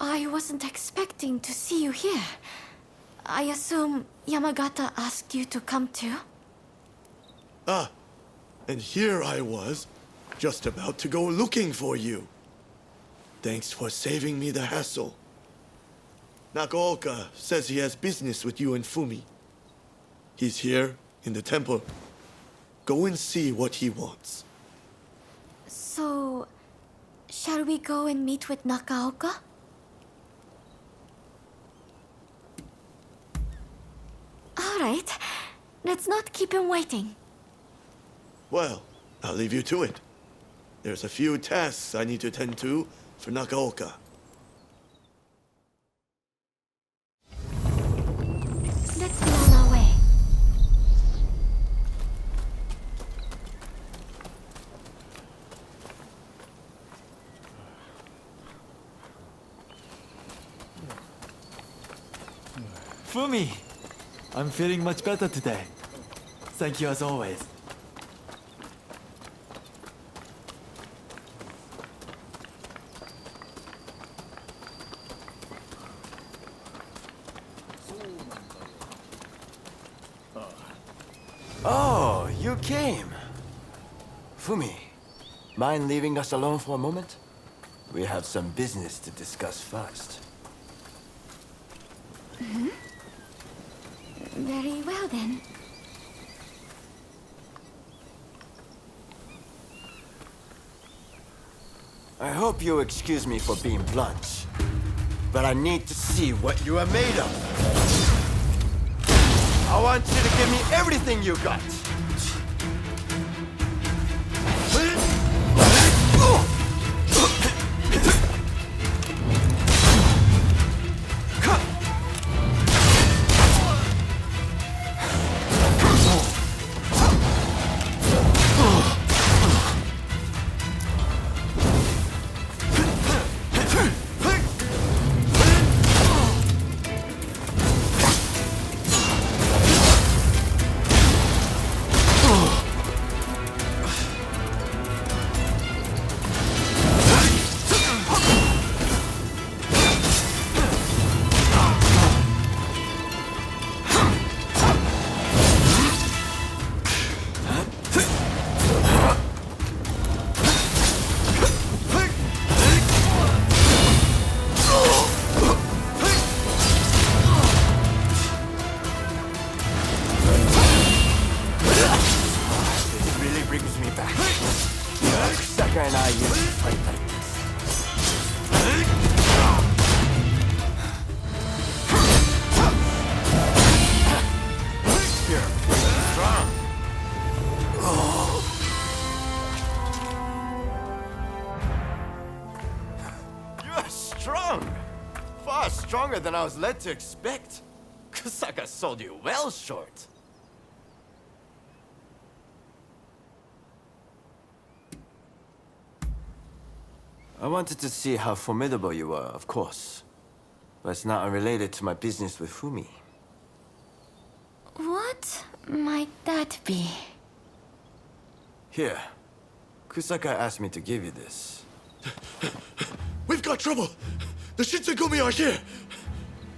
I wasn't expecting to see you here. I assume Yamagata asked you to come too? Ah, and here I was, just about to go looking for you. Thanks for saving me the hassle. Nakaoka says he has business with you and Fumi. He's here, in the temple. Go and see what he wants. So, shall we go and meet with Nakaoka? Alright, let's not keep him waiting. Well, I'll leave you to it. There's a few tasks I need to tend to for Nakaoka. Let's be on our way. Fumi! I'm feeling much better today. Thank you as always. Oh, you came. Fumi, mind leaving us alone for a moment? We have some business to discuss first. Very well then. I hope you excuse me for being blunt, but I need to see what you are made of. I want you to give me everything you got. longer than I was led to expect. Kusaka sold you well short. I wanted to see how formidable you were, of course. But it's not unrelated to my business with Fumi. What might that be? Here. Kusaka asked me to give you this. We've got trouble! The Shitsugumi are here!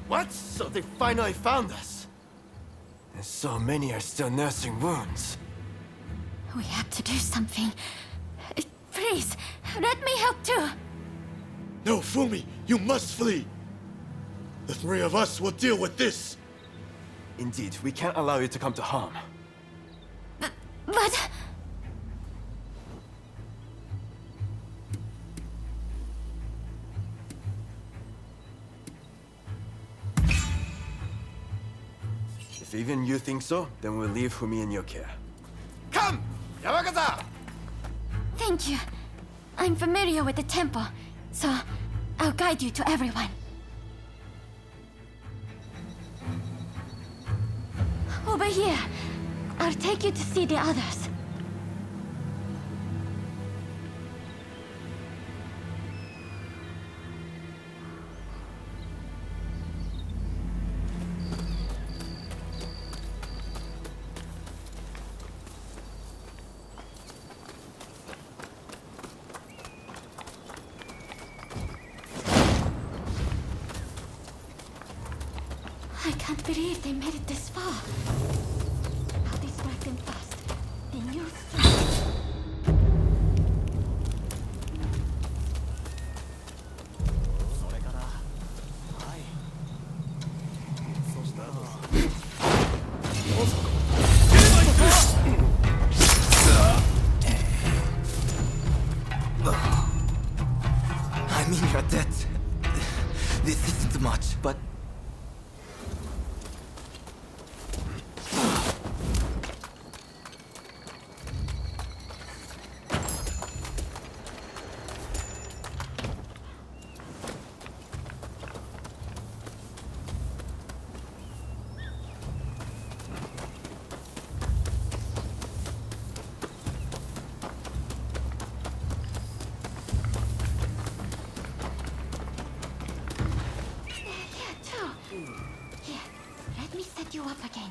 What? So they finally found us? And so many are still nursing wounds. We have to do something. Please, let me help too. No, Fumi, you must flee! The three of us will deal with this! Indeed, we can't allow you to come to harm. But... If even you think so, then we'll leave Fumi in your care. Come! Yamagata! Thank you. I'm familiar with the temple, so I'll guide you to everyone. Over here. I'll take you to see the others. I can't believe they made it this far. I'll distract them fast. Then you'll strike. I mean, you're dead. This isn't much, but... Here, let me set you up again.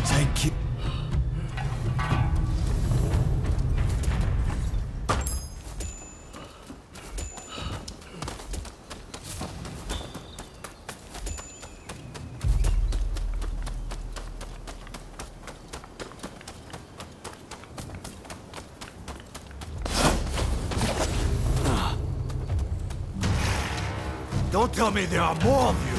Thank you. Don't tell me there are more of you!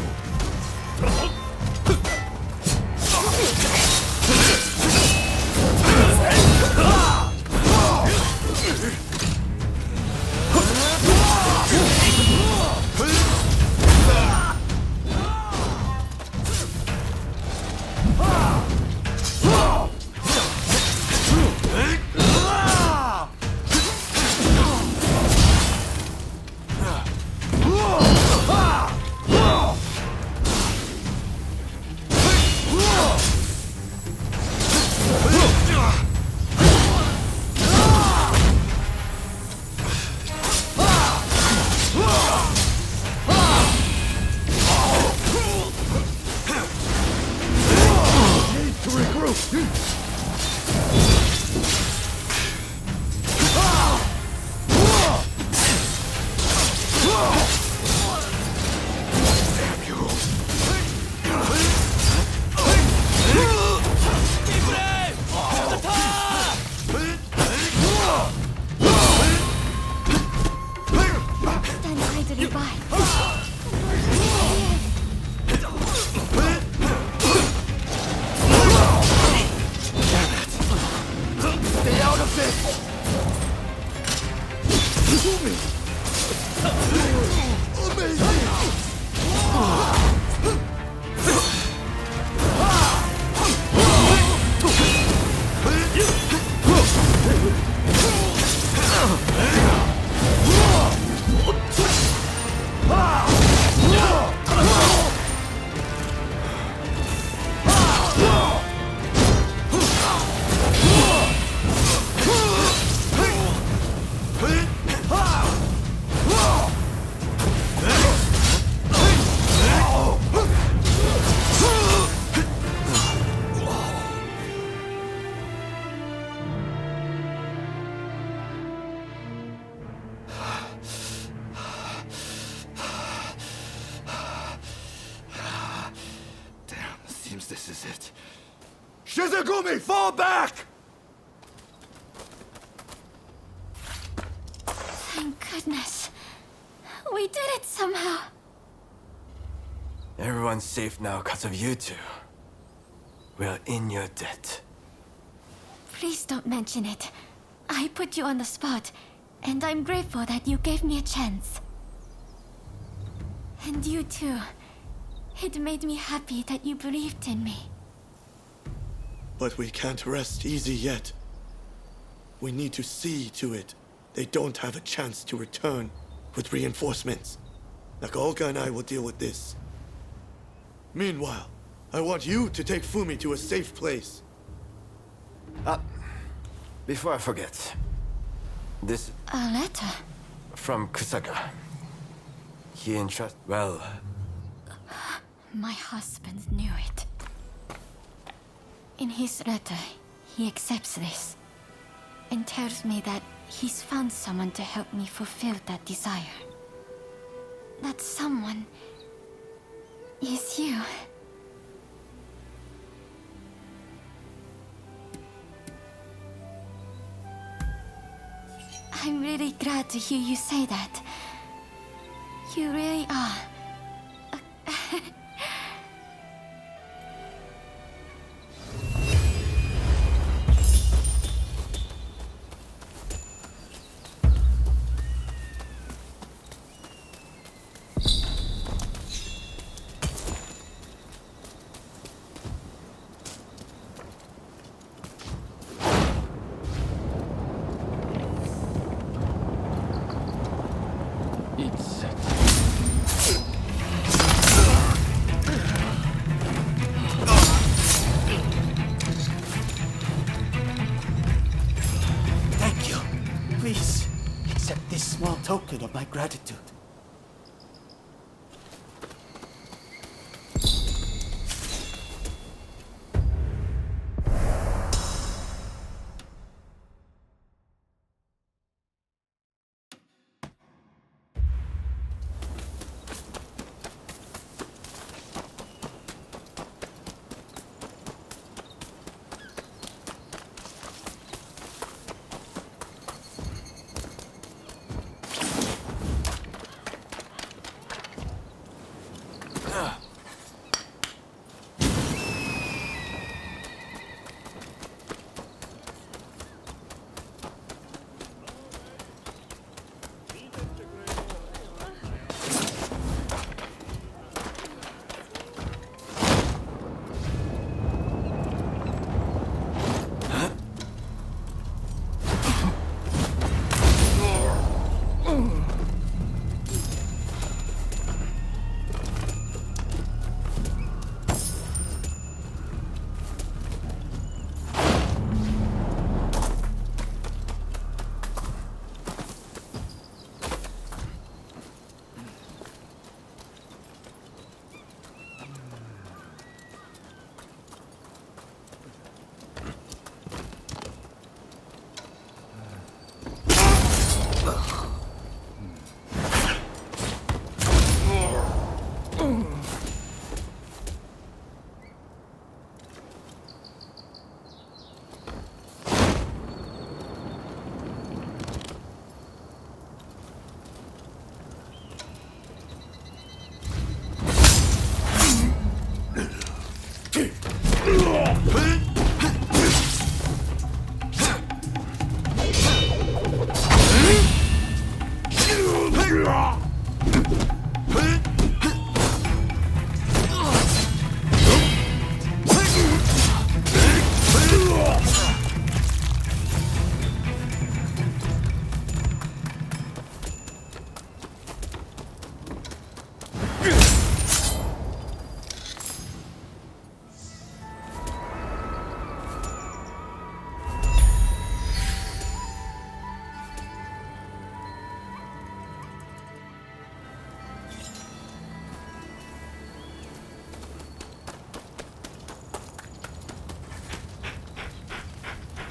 Stand idly by. it. Shizugumi, fall back! Thank goodness. We did it somehow. Everyone's safe now because of you two. We're in your debt. Please don't mention it. I put you on the spot, and I'm grateful that you gave me a chance. And you too. It made me happy that you believed in me. But we can't rest easy yet. We need to see to it they don't have a chance to return with reinforcements. Nakaoka and I will deal with this. Meanwhile, I want you to take Fumi to a safe place. Before I forget, this A letter? from Kusaka. He well, My husband knew it. In his letter, he accepts this and tells me that he's found someone to help me fulfill that desire. That someone is you. I'm really glad to hear you say that. You really are. Thank you. Please, accept this small token of my gratitude.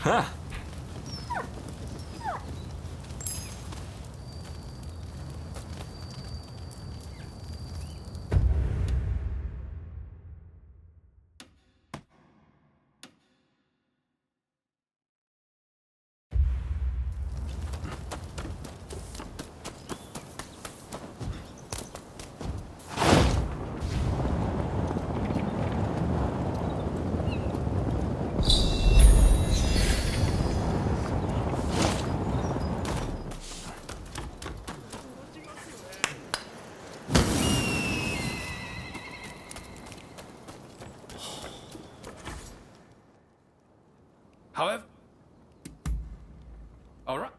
Huh. However... Alright.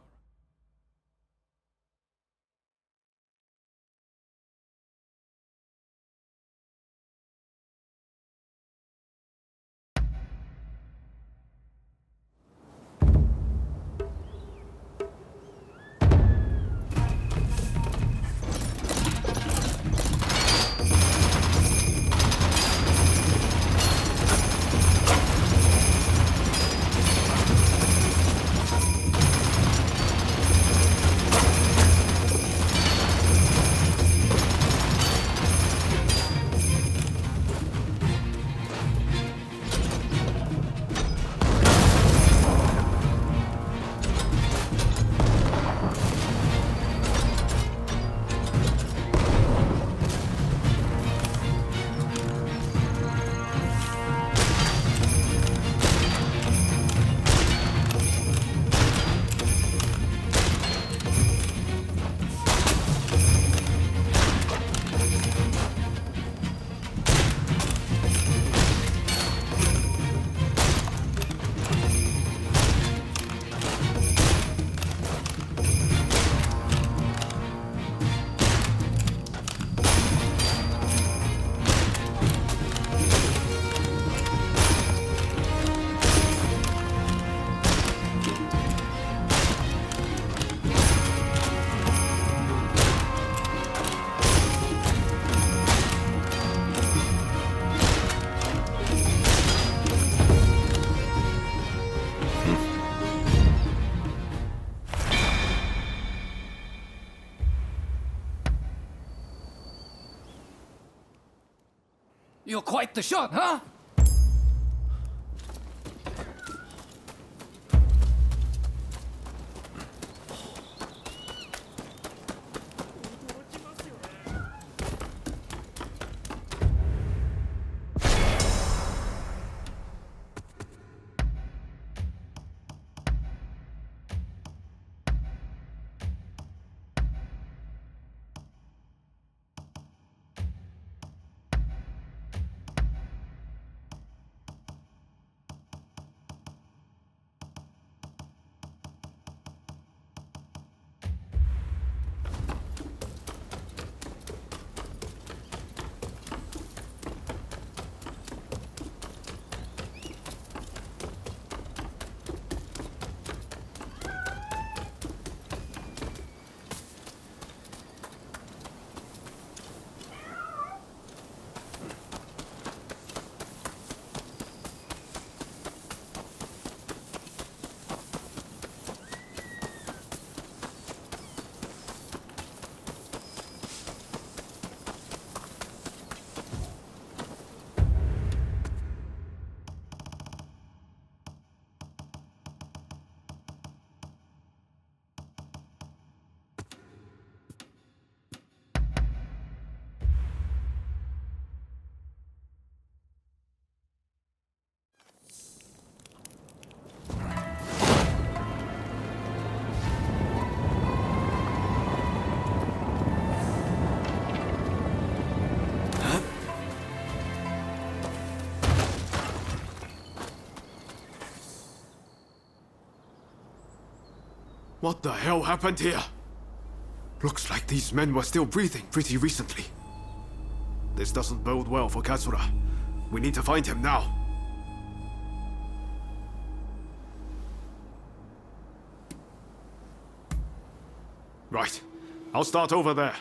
You're quite the shot, huh? What the hell happened here? Looks like these men were still breathing pretty recently. This doesn't bode well for Katsura. We need to find him now. Right. I'll start over there.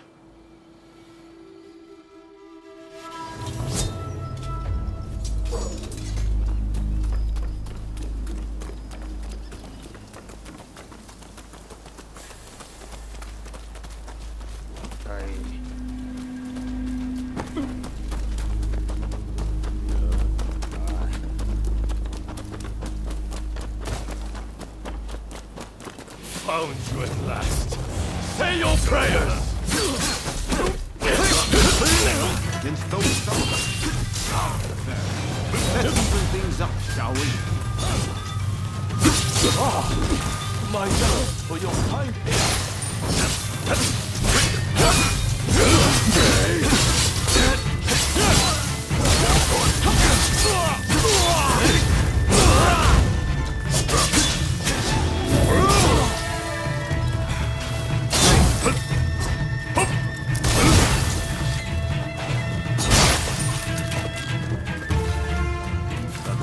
Found you at last. Say your prayers! Against those stubborn. Let's even things up, shall we? My thanks for your kind help.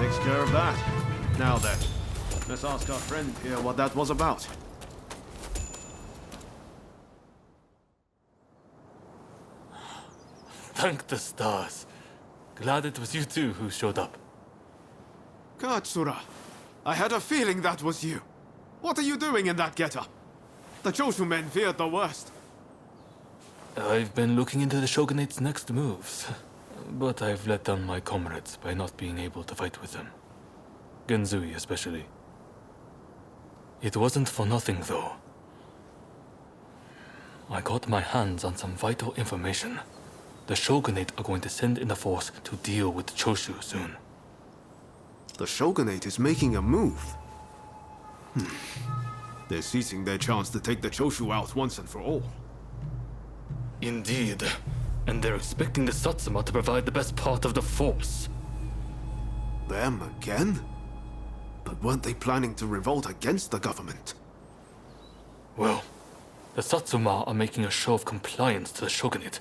Takes care of that. Now then, let's ask our friend here what that was about. Thank the stars. Glad it was you two who showed up. Katsura, I had a feeling that was you. What are you doing in that getup? The Choshu men feared the worst. I've been looking into the Shogunate's next moves, but I've let down my comrades by not being able to fight with them. Genzui especially. It wasn't for nothing, though. I got my hands on some vital information. The Shogunate are going to send in a force to deal with the Choshu soon. The Shogunate is making a move. They're seizing their chance to take the Choshu out once and for all. Indeed. And they're expecting the Satsuma to provide the best part of the force. Them again? But weren't they planning to revolt against the government? Well, the Satsuma are making a show of compliance to the Shogunate,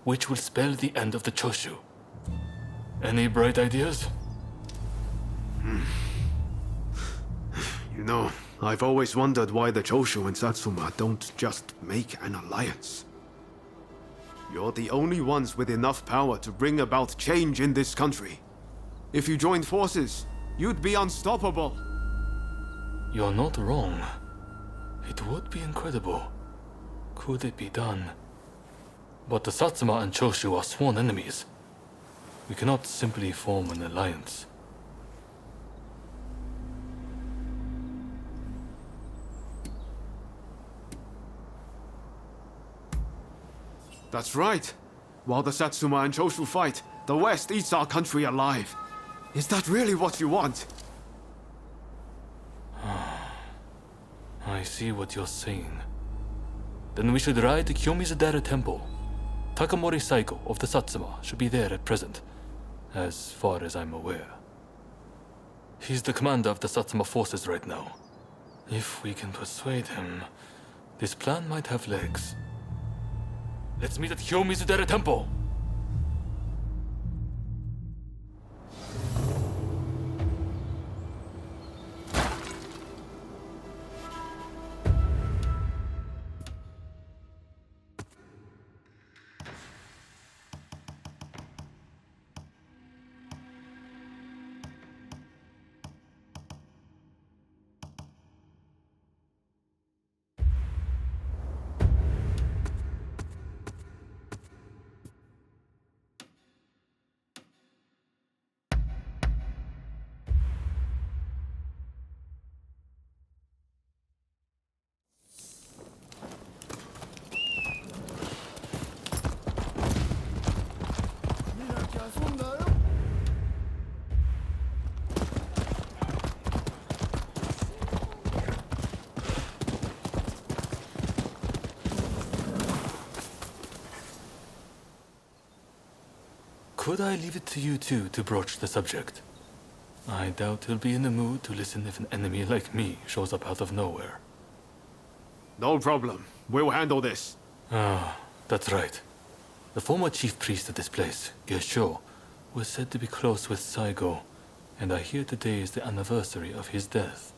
which will spell the end of the Choshu. Any bright ideas? You know, I've always wondered why the Choshu and Satsuma don't just make an alliance. You're the only ones with enough power to bring about change in this country. If you joined forces, you'd be unstoppable. You're not wrong. It would be incredible. Could it be done? But the Satsuma and Choshu are sworn enemies. We cannot simply form an alliance. That's right. While the Satsuma and Choshu fight, the West eats our country alive. Is that really what you want? I see what you're saying. Then we should ride to Kyomizadera Temple. Takamori Saigo of the Satsuma should be there at present, as far as I'm aware. He's the commander of the Satsuma forces right now. If we can persuade him, this plan might have legs. Let's meet at Kyomizadera Temple! Could I leave it to you two to broach the subject? I doubt he'll be in the mood to listen if an enemy like me shows up out of nowhere. No problem. We'll handle this. Ah, that's right. The former chief priest of this place, Gesho, was said to be close with Saigo, and I hear today is the anniversary of his death.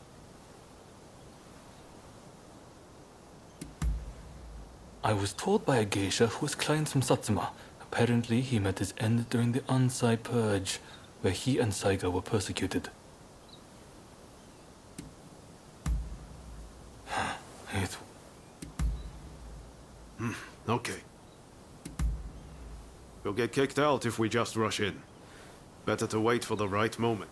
I was told by a geisha who was clients from Satsuma. Apparently, he met his end during the Ansai Purge, where he and Saigo were persecuted. It... Okay. We'll get kicked out if we just rush in. Better to wait for the right moment.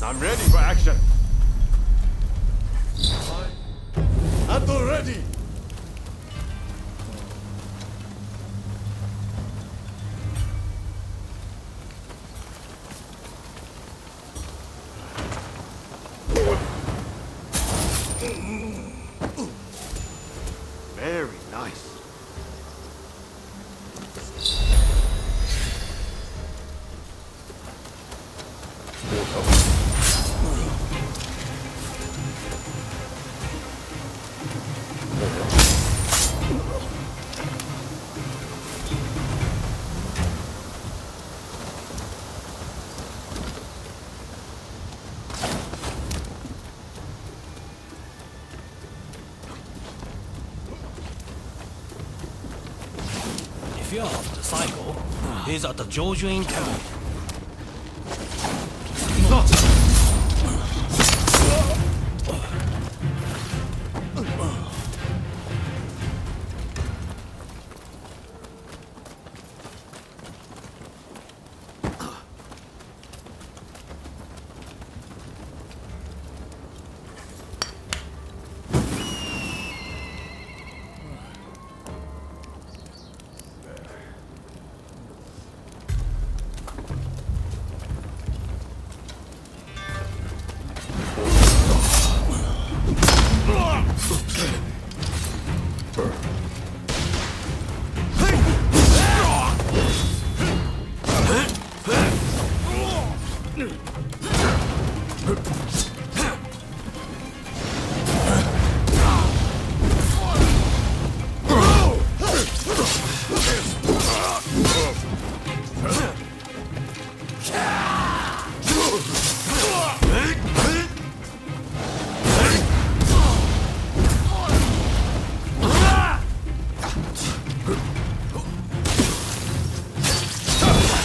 I'm ready for action! At the ready! Very nice. If you're after the cycle, he's at the Jojuin Temple.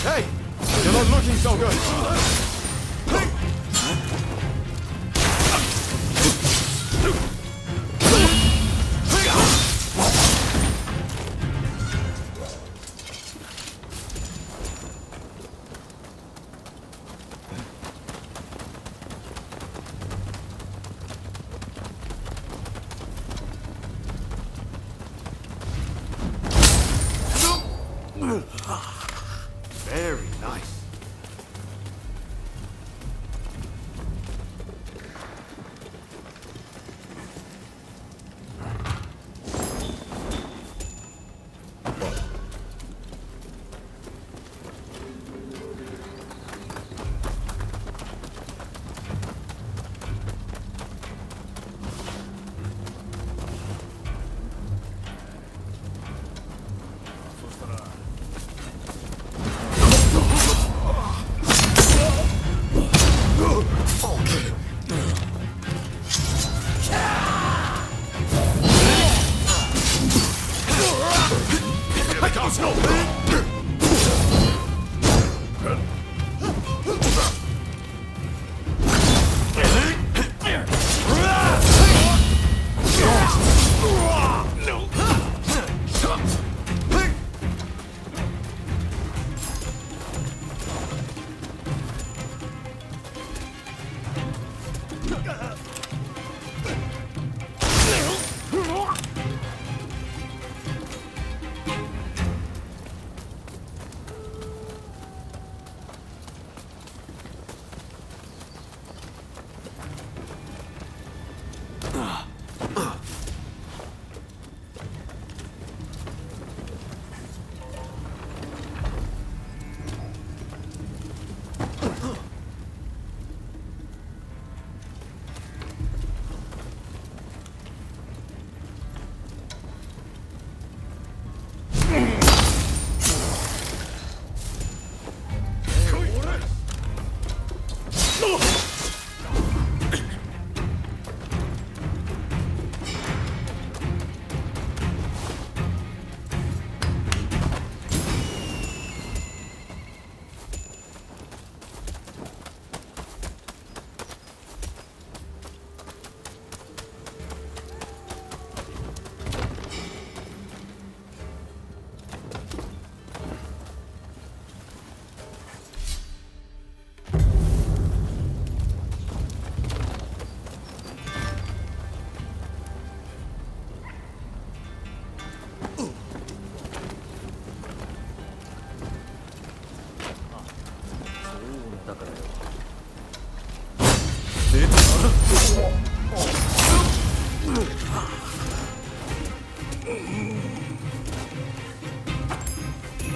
Hey! You're not looking so good. Very nice.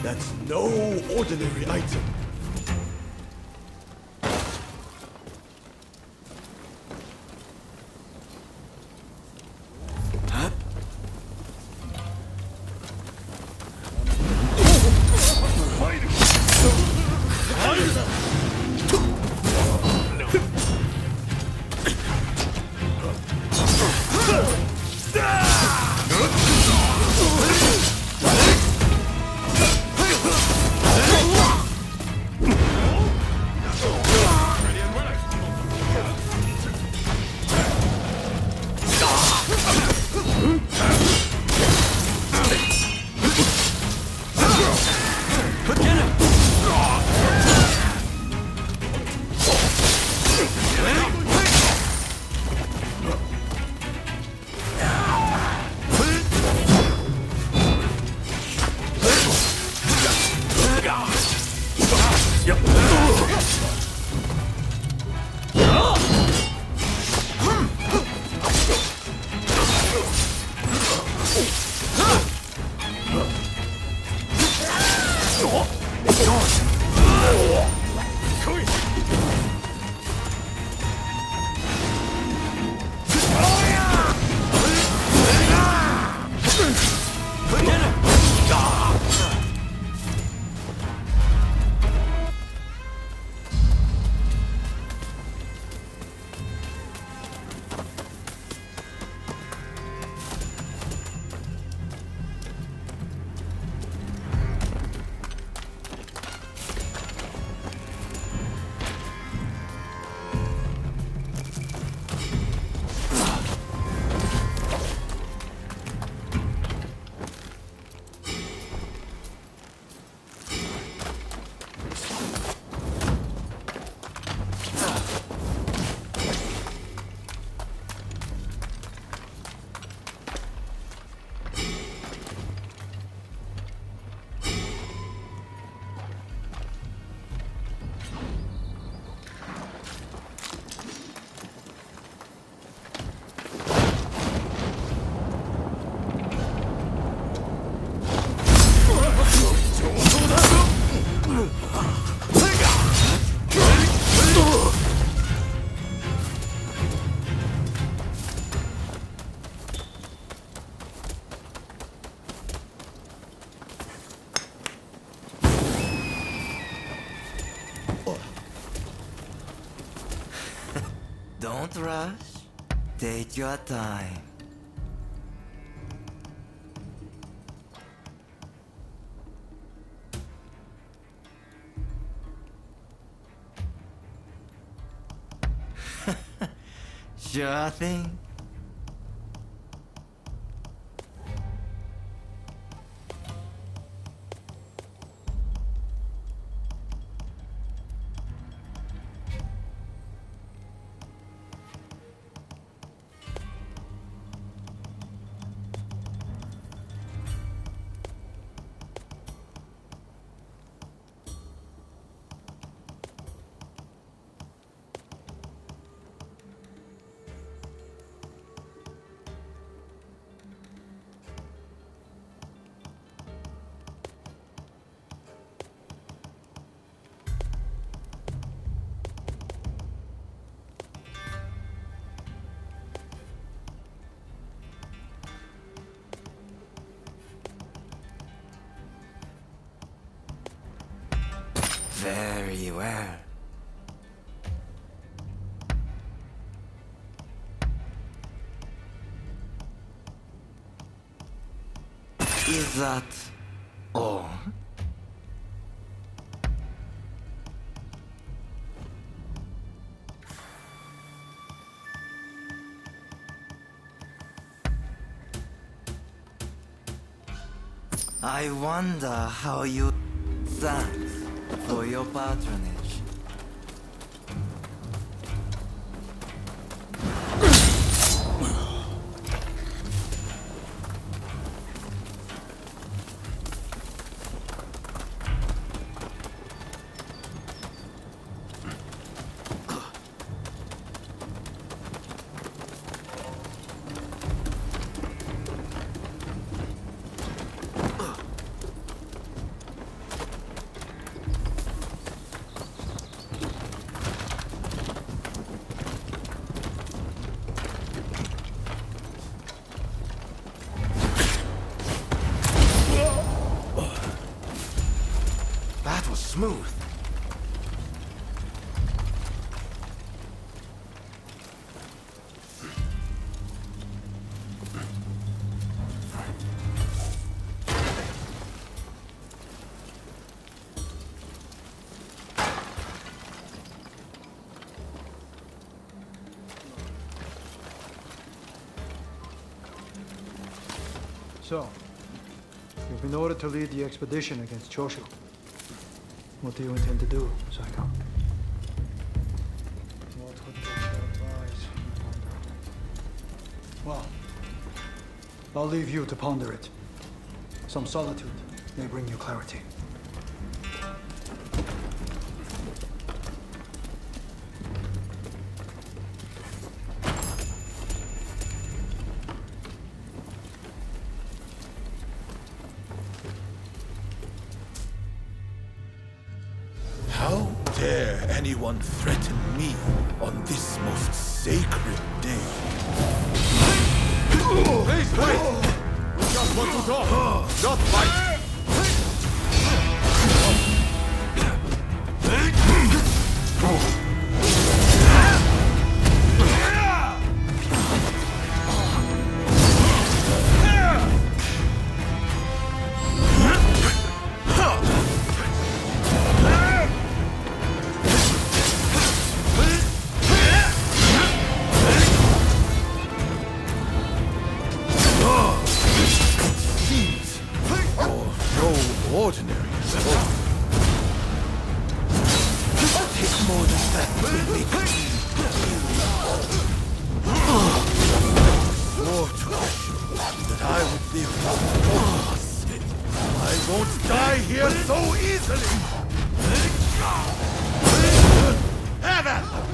That's no ordinary item. Don't rush. Take your time. Sure thing. Very well. Is that all? I wonder how you... Thanks for your patronage. That was smooth. So, you've been ordered to lead the expedition against Choshu. What do you intend to do, Psycho? What would Choshu advise? Well, I'll leave you to ponder it. Some solitude may bring you clarity. anyone threaten me on this most sacred day. Please wait! We just want to talk, not fight! Ordinary sport. Take more than that to make me. Swore to you that I would live for us. I won't die here so easily. Have at them.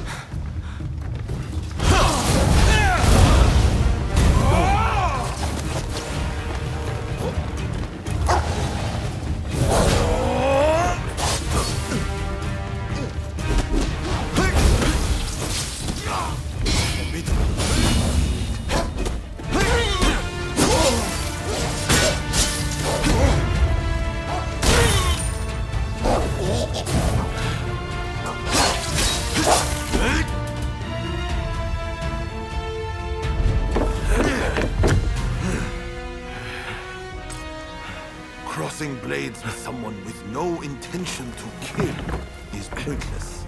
Crossing blades with someone with no intention to kill is pointless.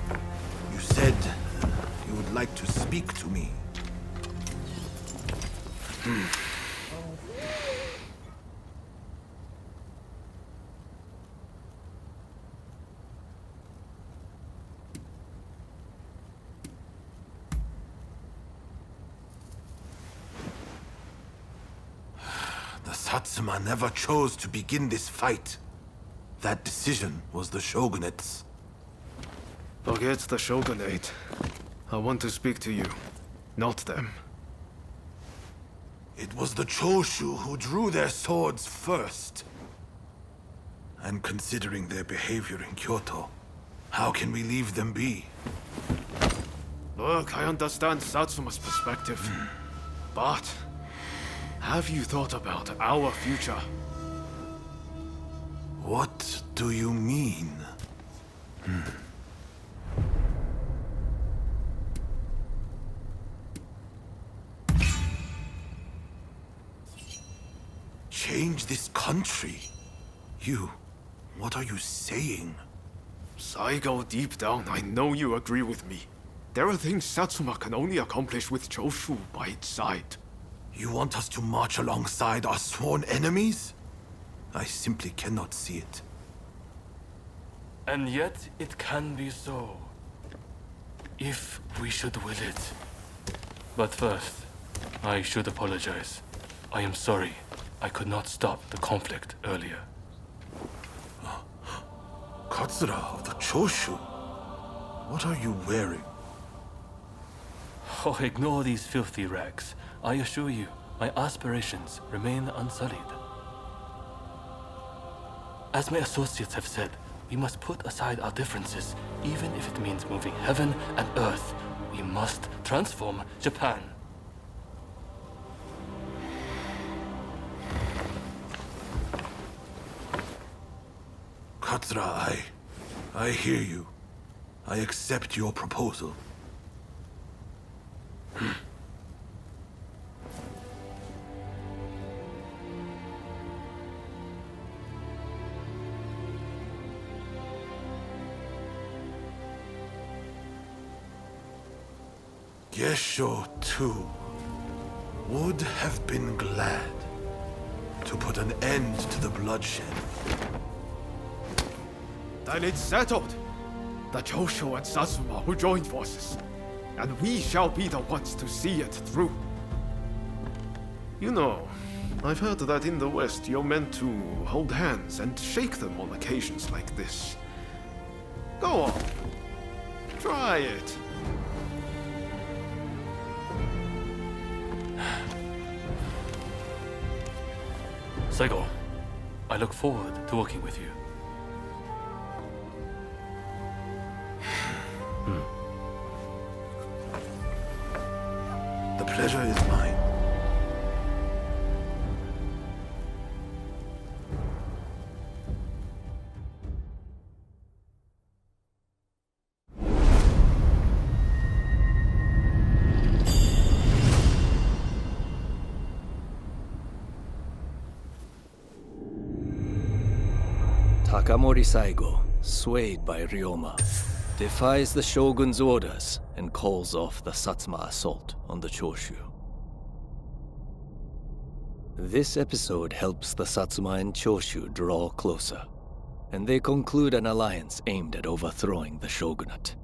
You said you would like to speak to me. The Satsuma never chose to begin this fight. That decision was the Shogunate's. Forget the Shogunate. I want to speak to you, not them. It was the Choshu who drew their swords first. And considering their behavior in Kyoto, how can we leave them be? Look, I understand Satsuma's perspective. But have you thought about our future? What do you mean? Change this country? What are you saying? Saigo, deep down, I know you agree with me. There are things Satsuma can only accomplish with Choshu by its side. You want us to march alongside our sworn enemies? I simply cannot see it. And yet it can be so, if we should will it. But first, I should apologize. I am sorry I could not stop the conflict earlier. Katsura of the Choshu? What are you wearing? Oh, ignore these filthy rags. I assure you, my aspirations remain unsullied. As my associates have said, we must put aside our differences, even if it means moving heaven and earth. We must transform Japan. Katsura, I hear you. I accept your proposal. Gesho, too, would have been glad to put an end to the bloodshed. Then it's settled. The Choshu and Satsuma will join forces, and we shall be the ones to see it through. You know, I've heard that in the West you're meant to hold hands and shake them on occasions like this. Go on. Try it. Saigo, I look forward to working with you. pleasure is mine. Takamori Saigo, swayed by Ryoma, defies the shogun's orders and calls off the Satsuma assault on the Choshu. This episode helps the Satsuma and Choshu draw closer, and they conclude an alliance aimed at overthrowing the shogunate.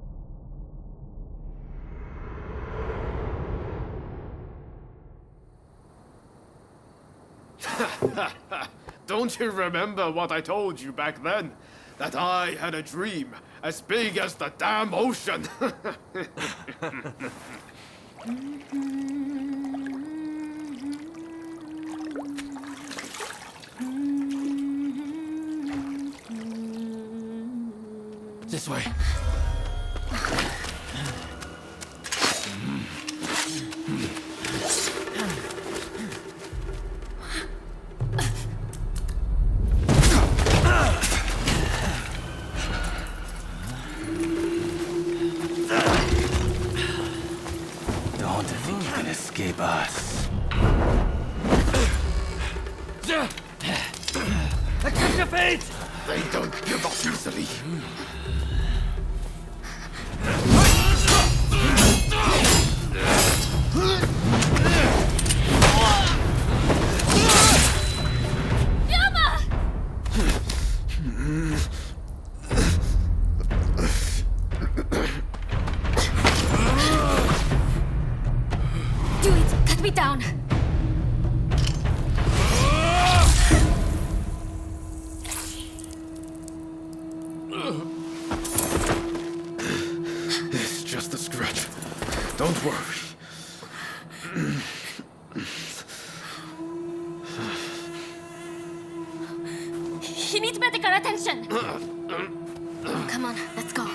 Don't you remember what I told you back then? That I had a dream as big as the damn ocean. This way. Don't think you can escape us. Accept your fate! They don't give up easily. Do it! Cut me down! It's just a scratch. Don't worry. He needs medical attention! Come on, let's go.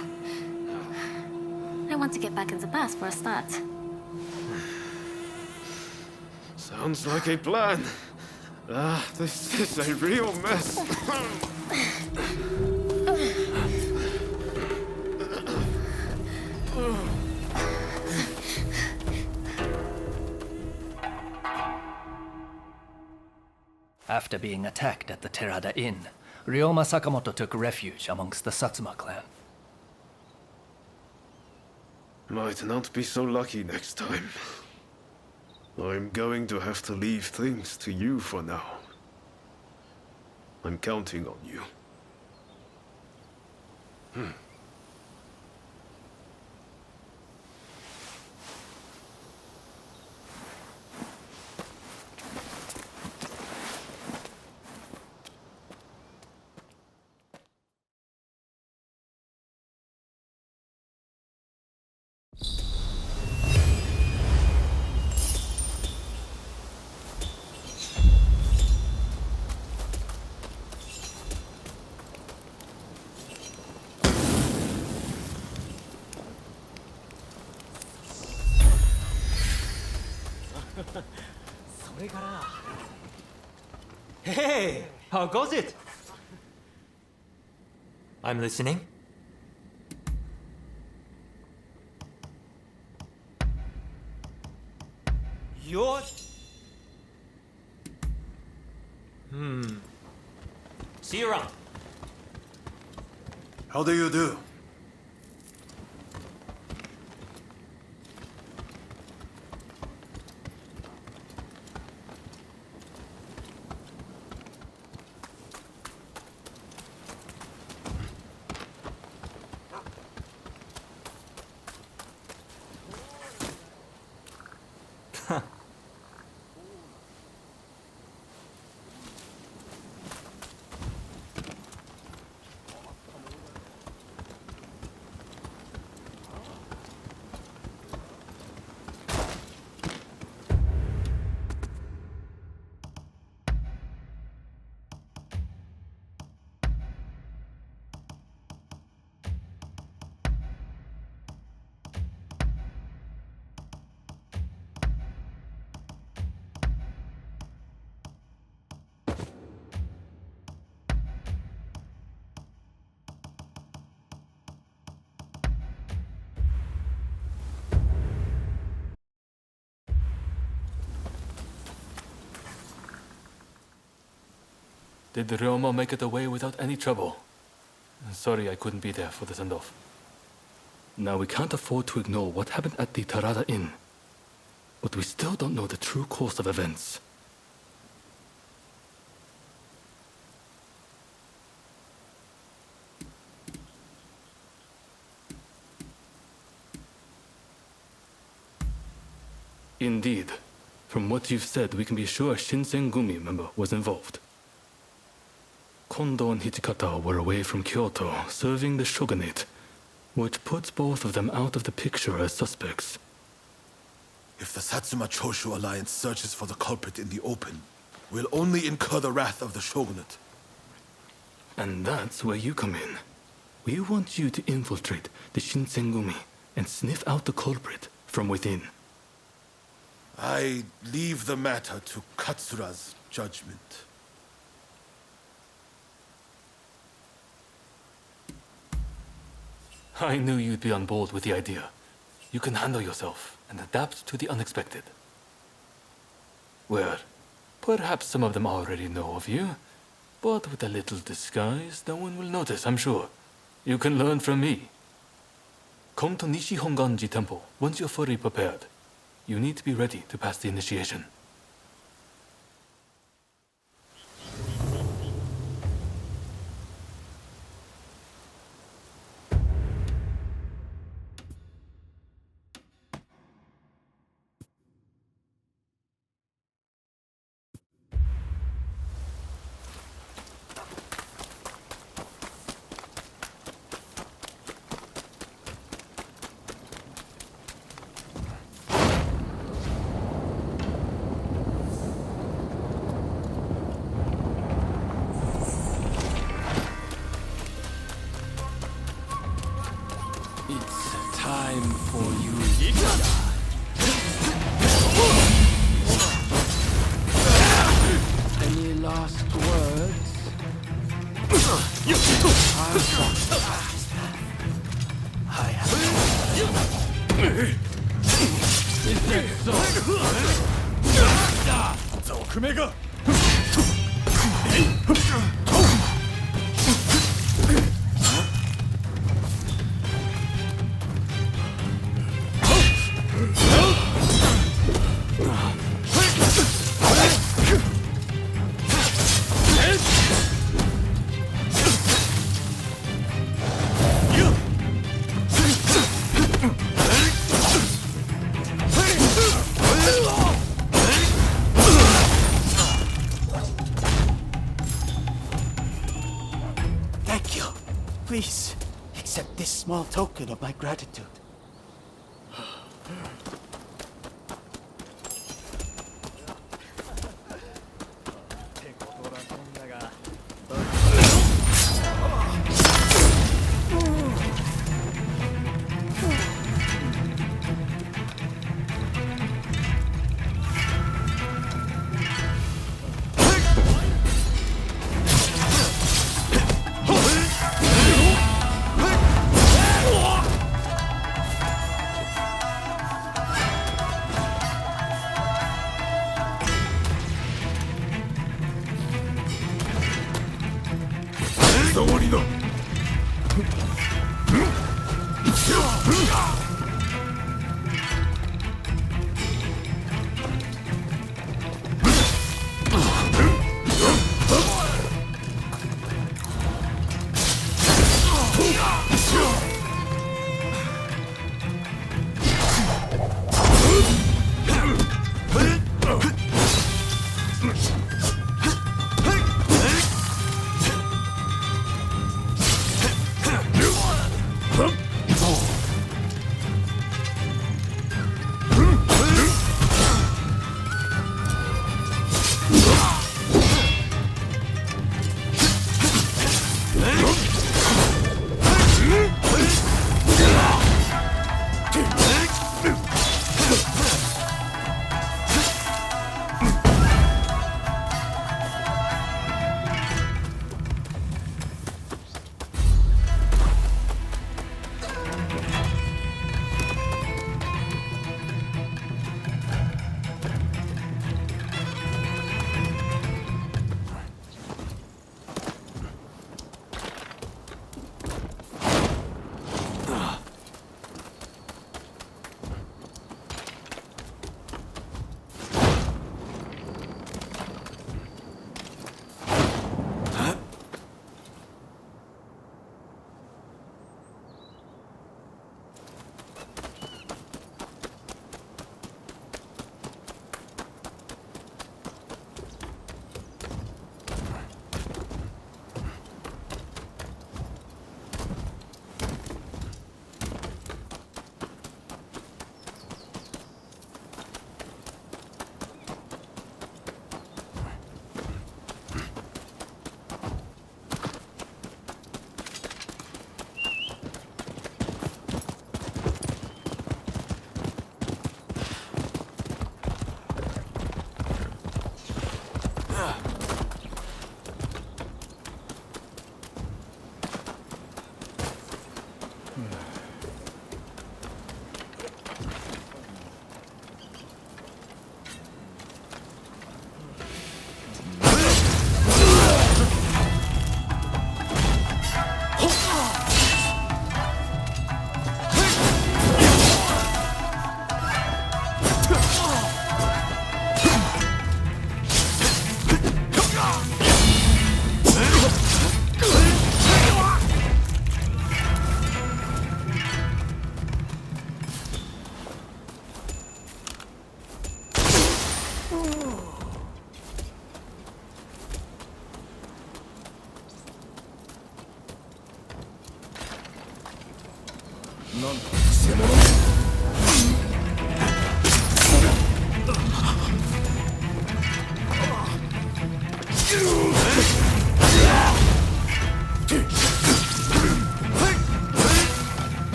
I want to get back in the past for a start. Sounds like a plan. This is a real mess. After being attacked at the Terada Inn, Ryoma Sakamoto took refuge amongst the Satsuma clan. Might not be so lucky next time. I'm going to have to leave things to you for now. I'm counting on you. Hey, how goes it? I'm listening. You're... See you around. How do you do? Did Ryoma make it away without any trouble? Sorry I couldn't be there for the send-off. Now we can't afford to ignore what happened at the Tarada Inn. But we still don't know the true course of events. Indeed. From what you've said, we can be sure a Shinsengumi member was involved. Kondo and Hijikata were away from Kyoto, serving the shogunate, which puts both of them out of the picture as suspects. If the Satsuma-Choshu alliance searches for the culprit in the open, we'll only incur the wrath of the shogunate. And that's where you come in. We want you to infiltrate the Shinsengumi and sniff out the culprit from within. I leave the matter to Katsura's judgment. I knew you'd be on board with the idea. You can handle yourself and adapt to the unexpected. Well, perhaps some of them already know of you, but with a little disguise, no one will notice, I'm sure. You can learn from me. Come to Nishihonganji Temple once you're fully prepared. You need to be ready to pass the initiation. It's time for you to die. Any last words? I have. Is that so? Thank you. Please, accept this small token of my gratitude.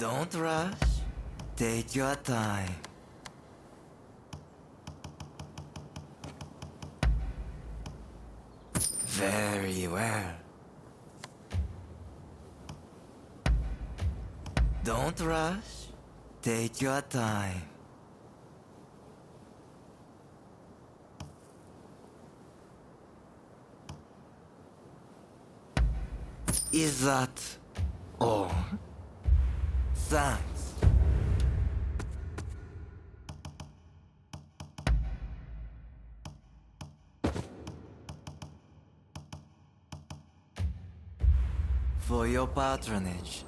Don't rush. Take your time. Very well. Don't rush. Take your time. Is that all? Thanks. For your patronage.